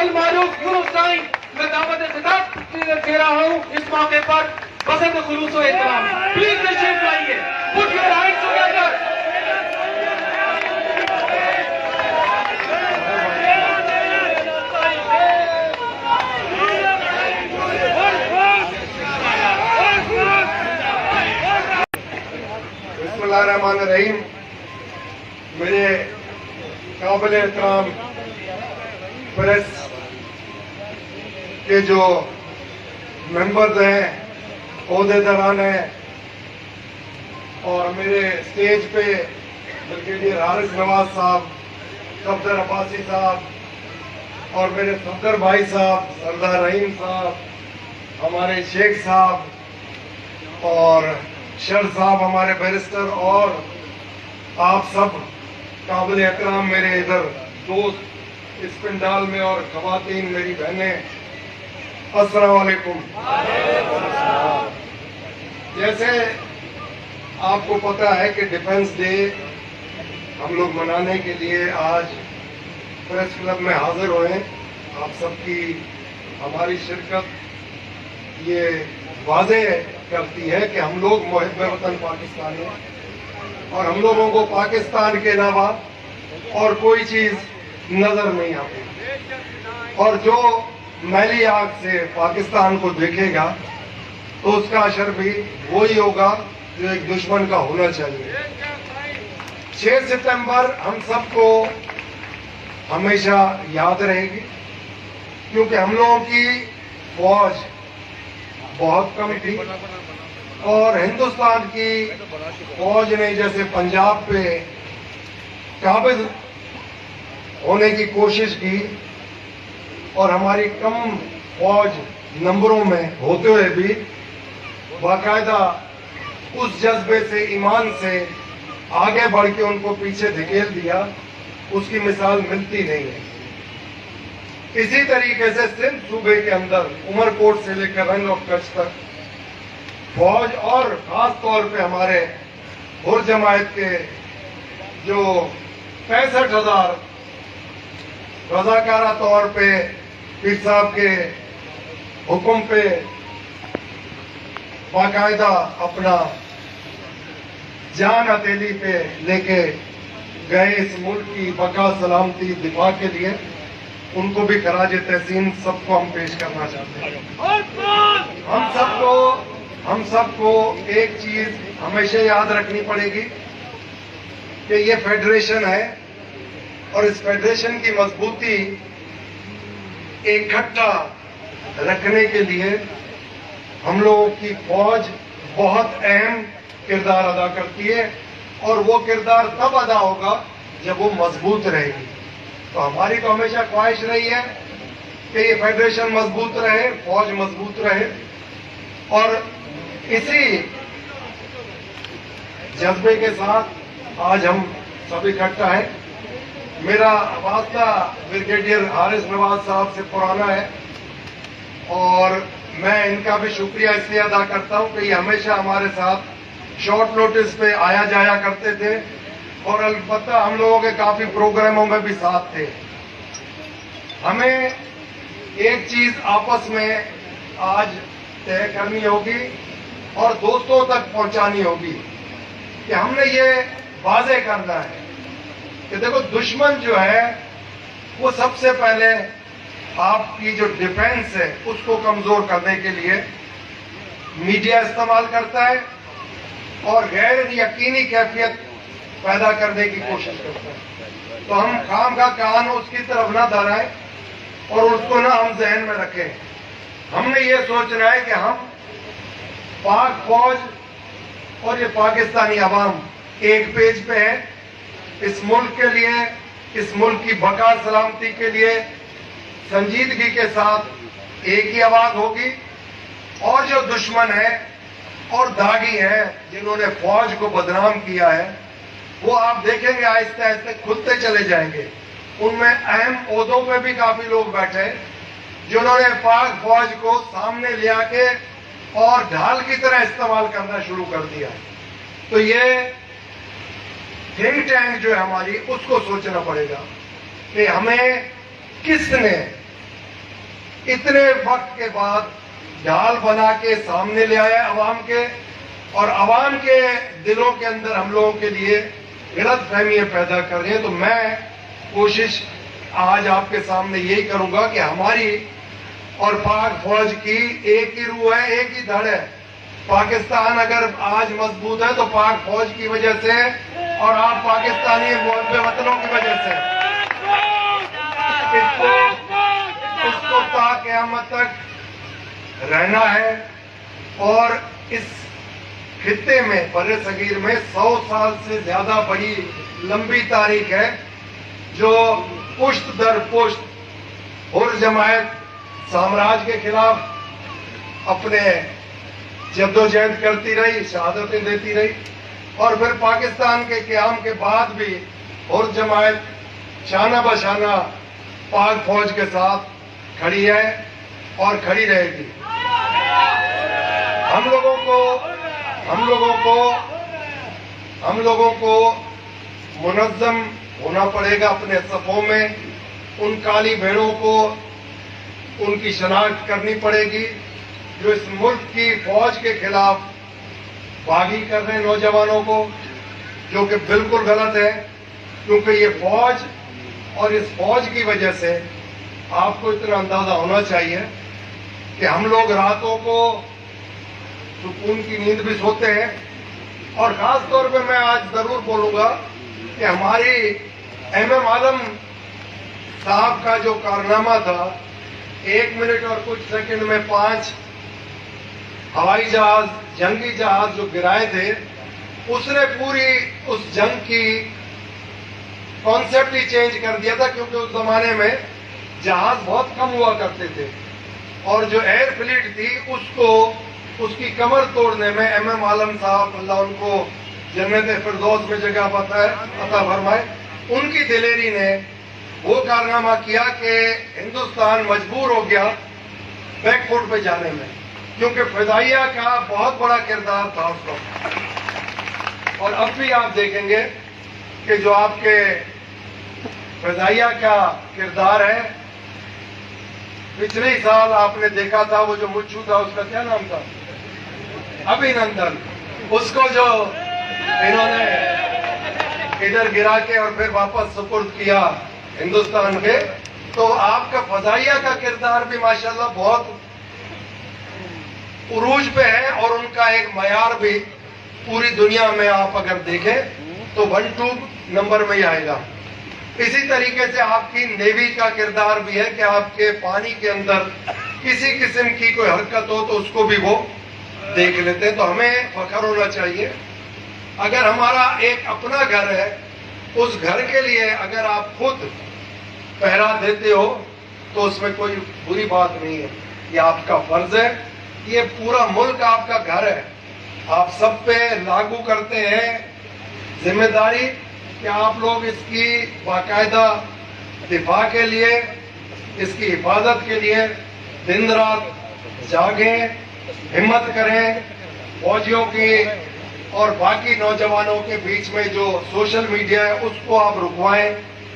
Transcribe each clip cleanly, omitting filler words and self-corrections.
المعروف یونس سائیں میں دعوت خطاب دے رہا ہوں اس موقع پر بسط خلوص و احترام. پلیز تشریف لائیے. Put your hands together. بسم اللہ الرحمن الرحیم. میرے قابل احترام پریس کے جو ممبرز ہیں، عہدیداران ہیں، اور میرے اسٹیج پہ بریگیڈیئر حارث نواز صاحب، صفدر عباسی صاحب، اور میرے صفدر بھائی صاحب، سردار رحیم صاحب، ہمارے شیخ صاحب اور شر صاحب ہمارے بیرسٹر، اور آپ سب قابل احترام میرے ادھر دوست اس پنڈال میں، اور خواتین میری بہنیں، السلام علیکم. جیسے آپ کو پتا ہے کہ ڈیفنس ڈے ہم لوگ منانے کے لیے آج پریس کلب میں حاضر ہوئے. آپ سب کی ہماری شرکت یہ واضح کرتی ہے کہ ہم لوگ محب وطن پاکستانی ہیں، اور ہم لوگوں کو پاکستان کے علاوہ اور کوئی چیز نظر نہیں آتی. اور جو میلی آنکھ سے پاکستان کو دیکھے گا تو اس کا اثر بھی وہی ہوگا جو ایک دشمن کا ہونا چاہیے. 6 ستمبر ہم سب کو ہمیشہ یاد رہے گی، کیونکہ ہم لوگوں کی فوج بہت کم تھی، اور ہندوستان کی فوج نے جیسے پنجاب پہ قابض ہونے کی کوشش کی، اور ہماری کم فوج نمبروں میں ہوتے ہوئے بھی باقاعدہ اس جذبے سے، ایمان سے آگے بڑھ کے ان کو پیچھے دھکیل دیا، اس کی مثال ملتی نہیں ہے. اسی طریقے سے سندھ صوبے کے اندر عمر کوٹ سے لے کر رنگ آف کچھ تک فوج، اور خاص طور پہ ہمارے ہر جماعت کے جو 65,000 رضاکارہ طور پہ پیر صاحب کے حکم پہ باقاعدہ اپنا جان ہتھیلی پہ لے کے گئے اس ملک کی بقا سلامتی دفاع کے لیے، ان کو بھی خراج تحسین سب کو ہم پیش کرنا چاہتے ہیں. ہم سب کو ایک چیز ہمیشہ یاد رکھنی پڑے گی کہ یہ فیڈریشن ہے، اور اس فیڈریشن کی مضبوطی اکٹھا رکھنے کے لیے ہم لوگوں کی فوج بہت اہم کردار ادا کرتی ہے، اور وہ کردار تب ادا ہوگا جب وہ مضبوط رہے گی. تو ہماری تو ہمیشہ خواہش رہی ہے کہ یہ فیڈریشن مضبوط رہے، فوج مضبوط رہے، اور اسی جذبے کے ساتھ آج ہم سب اکٹھا ہیں. میرا واسطہ بریگیڈیئر حارث نواز صاحب سے پرانا ہے، اور میں ان کا بھی شکریہ اس لیے ادا کرتا ہوں کہ یہ ہمیشہ ہمارے ساتھ شارٹ نوٹس پہ آیا جایا کرتے تھے، اور البتہ ہم لوگوں کے کافی پروگراموں میں بھی ساتھ تھے. ہمیں ایک چیز آپس میں آج طے کرنی ہوگی اور دوستوں تک پہنچانی ہوگی کہ ہم نے یہ واضح کرنا ہے کہ دیکھو، دشمن جو ہے وہ سب سے پہلے آپ کی جو ڈیفنس ہے اس کو کمزور کرنے کے لیے میڈیا استعمال کرتا ہے، اور غیر یقینی کیفیت پیدا کرنے کی کوشش کرتا ہے. تو ہم خام کا کان اس کی طرف نہ دھرائیں اور اس کو نہ ہم ذہن میں رکھیں. ہم نے یہ سوچنا ہے کہ ہم پاک فوج اور یہ پاکستانی عوام ایک پیج پہ ہے. اس ملک کے لیے، اس ملک کی بقا سلامتی کے لیے سنجیدگی کے ساتھ ایک ہی آواز ہوگی، اور جو دشمن ہے اور داغی ہیں جنہوں نے فوج کو بدنام کیا ہے، وہ آپ دیکھیں گے آہستہ آہستہ کھلتے چلے جائیں گے. ان میں اہم عہدوں پہ بھی کافی لوگ بیٹھے جنہوں نے پاک فوج کو سامنے لیا کے اور ڈھال کی طرح استعمال کرنا شروع کر دیا. تو یہ تھنک ٹینک جو ہے ہماری، اس کو سوچنا پڑے گا کہ ہمیں کس نے اتنے وقت کے بعد ڈھال بنا کے سامنے لے آیا عوام کے، اور عوام کے دلوں کے اندر ہم لوگوں کے لیے غلط فہمیاں پیدا کر رہے ہیں. تو میں کوشش آج آپ کے سامنے یہی کروں گا کہ ہماری اور پاک فوج کی ایک ہی روح ہے، ایک ہی دھڑ ہے. پاکستان اگر آج مضبوط ہے تو پاک فوج کی وجہ سے، اور آپ پاکستانی محب وطنوں کی وجہ سے. اس کو تا قیامت تک رہنا ہے. اور اس خطے میں، بر صغیر میں 100 سال سے زیادہ بڑی لمبی تاریخ ہے جو پشت در پشت حر جماعت سامراج کے خلاف اپنے جدوجہد کرتی رہی، شہادتیں دیتی رہی، اور پھر پاکستان کے قیام کے بعد بھی حر جماعت شانہ بشانہ پاک فوج کے ساتھ کھڑی ہے اور کھڑی رہے گی. ہم لوگوں کو منظم ہونا پڑے گا اپنے صفوں میں. ان کالی بھیڑوں کو ان کی شناخت کرنی پڑے گی جو اس ملک کی فوج کے خلاف باغی کر رہے ہیں نوجوانوں کو، جو کہ بالکل غلط ہے. کیونکہ یہ فوج اور اس فوج کی وجہ سے آپ کو اتنا اندازہ ہونا چاہیے کہ ہم لوگ راتوں کو سکون کی نیند بھی سوتے ہیں. اور خاص طور پہ میں آج ضرور بولوں گا کہ ہماری ایم عالم صاحب کا جو کارنامہ تھا، 1 منٹ اور کچھ سیکنڈ میں 5 ہوائی جہاز، جنگی جہاز جو گرائے تھے، اس نے پوری اس جنگ کی کانسیپٹ ہی چینج کر دیا تھا. کیونکہ اس زمانے میں جہاز بہت کم ہوا کرتے تھے، اور جو ایئر فلیٹ تھی اس کی کمر توڑنے میں ایم عالم صاحب، اللہ ان کو جنت فردوس میں جگہ عطا فرمائے، ان کی دلیری نے وہ کارنامہ کیا کہ ہندوستان مجبور ہو گیا بیک فوٹ پہ جانے میں. کیونکہ فضائیہ کا بہت بڑا کردار تھا اس وقت. اور اب بھی آپ دیکھیں گے کہ جو آپ کے فضائیہ کا کردار ہے، پچھلے سال آپ نے دیکھا تھا وہ جو مچھو تھا، اس کا کیا نام تھا، ابھینندن، اس کو جو انہوں نے ادھر گرا کے اور پھر واپس سپرد کیا ہندوستان کے. تو آپ کا فضائیہ کا کردار بھی ماشاءاللہ بہت عروج پہ ہے، اور ان کا ایک معیار بھی پوری دنیا میں آپ اگر دیکھیں تو 1-2 نمبر میں ہی آئے گا. اسی طریقے سے آپ کی نیوی کا کردار بھی ہے کہ آپ کے پانی کے اندر کسی قسم کی کوئی حرکت ہو تو اس کو بھی وہ دیکھ لیتے ہیں. تو ہمیں فخر ہونا چاہیے. اگر ہمارا ایک اپنا گھر ہے، اس گھر کے لیے اگر آپ خود پہرا دیتے ہو تو اس میں کوئی بری بات نہیں ہے. یہ آپ کا فرض ہے. یہ پورا ملک آپ کا گھر ہے. آپ سب پہ لاگو کرتے ہیں ذمہ داری کہ آپ لوگ اس کی باقاعدہ دفاع کے لیے، اس کی حفاظت کے لیے دن رات جاگیں، ہمت کریں. فوجیوں کی اور باقی نوجوانوں کے بیچ میں جو سوشل میڈیا ہے اس کو آپ رکوائیں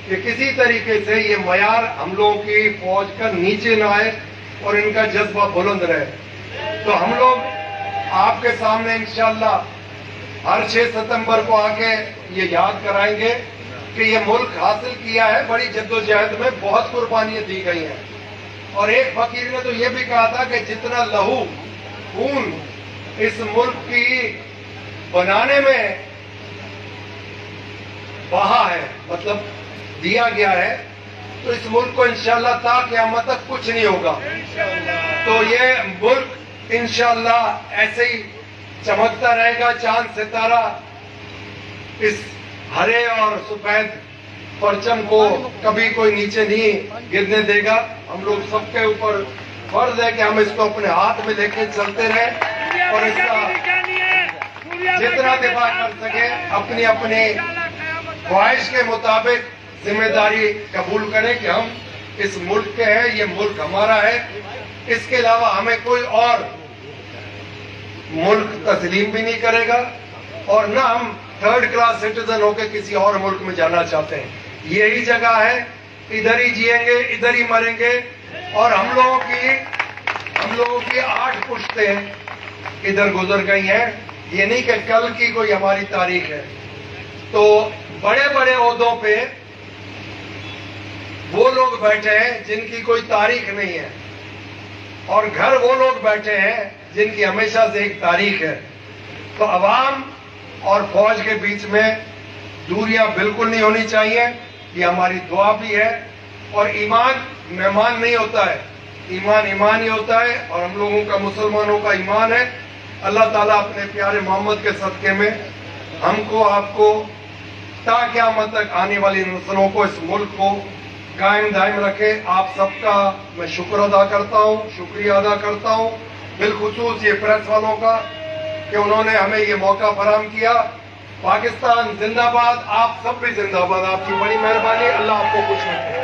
کہ کسی طریقے سے یہ معیار ہم لوگوں کی فوج کا نیچے نہ آئے اور ان کا جذبہ بلند رہے. تو ہم لوگ آپ کے سامنے انشاءاللہ ہر 6 ستمبر کو آ کے یہ یاد کرائیں گے کہ یہ ملک حاصل کیا ہے. بڑی جدوجہد میں بہت قربانیاں دی گئی ہیں. اور ایک فقیر نے تو یہ بھی کہا تھا کہ جتنا لہو خون اس ملک کی بنانے میں بہا ہے، مطلب دیا گیا ہے، تو اس ملک کو انشاءاللہ تا قیامت تک کچھ نہیں ہوگا. تو یہ ملک انشاءاللہ ایسے ہی چمکتا رہے گا، چاند ستارہ اس ہرے اور سفید پرچم کو کبھی کوئی نیچے نہیں گرنے دے گا. ہم لوگ سب کے اوپر فرض ہے کہ ہم اس کو اپنے ہاتھ میں لے کے چلتے رہیں اور اس کا جتنا دفاع کر سکے اپنی خواہش کے مطابق ذمہ داری قبول کریں کہ ہم اس ملک کے ہیں، یہ ملک ہمارا ہے. اس کے علاوہ ہمیں کوئی اور ملک تسلیم بھی نہیں کرے گا، اور نہ ہم 3rd کلاس سٹیزن ہو کے کسی اور ملک میں جانا چاہتے ہیں. یہی جگہ ہے، ادھر ہی جیئیں گے، ادھر ہی مریں گے، اور ہم لوگوں کی 8 پشتیں ادھر گزر گئی ہیں. یہ نہیں کہ کل کی کوئی ہماری تاریخ ہے. تو بڑے بڑے عہدوں پہ وہ لوگ بیٹھے ہیں جن کی کوئی تاریخ نہیں ہے, اور گھر وہ لوگ بیٹھے ہیں جن کی ہمیشہ سے ایک تاریخ ہے. تو عوام اور فوج کے بیچ میں دوریاں بالکل نہیں ہونی چاہیے. یہ ہماری دعا بھی ہے. اور ایمان مہمان نہیں ہوتا ہے, ایمان ایمان ہی ہوتا ہے, اور ہم لوگوں کا مسلمانوں کا ایمان ہے. اللہ تعالیٰ اپنے پیارے محمد کے صدقے میں ہم کو, آپ کو, تا قیامت تک آنے والی نسلوں کو, اس ملک کو قائم دائم رکھے. آپ سب کا میں شکر ادا کرتا ہوں, شکریہ ادا کرتا ہوں, بالخصوص یہ پریس والوں کا کہ انہوں نے ہمیں یہ موقع فراہم کیا. پاکستان زندہ باد, آپ سب بھی زندہ باد. آپ کی بڑی مہربانی. اللہ آپ کو خوش رکھے.